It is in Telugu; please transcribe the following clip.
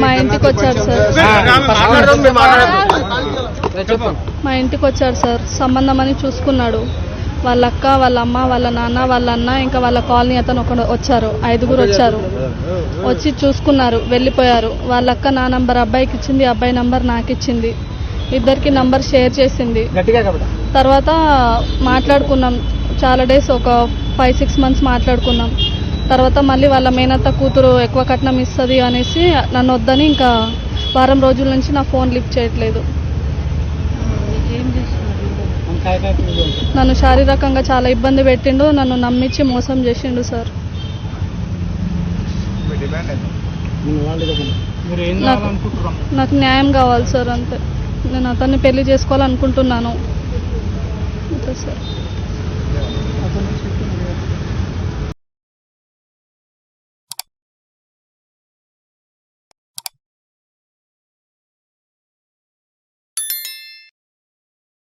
మా ఇంటికి వచ్చారు సార్, సంబంధం అని చూసుకున్నాడు. వాళ్ళ అక్క, వాళ్ళ అమ్మ, వాళ్ళ నాన్న, వాళ్ళ అన్న, ఇంకా వాళ్ళ కాలనీ అతను వచ్చారు. 5గురు వచ్చారు. వచ్చి చూసుకున్నారు, వెళ్ళిపోయారు. వాళ్ళ అక్క నా నంబర్ అబ్బాయికి ఇచ్చింది, అబ్బాయి నంబర్ నాకు ఇచ్చింది. ఇద్దరికి నంబర్ షేర్ చేసింది. తర్వాత మాట్లాడుకున్నాం చాలా డేస్, ఒక 5-6 మంత్స్ మాట్లాడుకున్నాం. తర్వాత మళ్ళీ వాళ్ళ మేనత్త కూతురు ఎక్కువ కట్నం ఇస్తుంది అనేసి నన్ను వద్దని ఇంకా వారం రోజుల నుంచి నా ఫోన్ లిఫ్ట్ చేయట్లేదు. నన్ను శారీరకంగా చాలా ఇబ్బంది పెట్టిండు. నన్ను నమ్మించి మోసం చేసిండు సార్. నాకు న్యాయం కావాలి సార్, అంతే. నేను అతన్ని పెళ్లి చేసుకోవాలనుకుంటున్నాను అంతే సార్.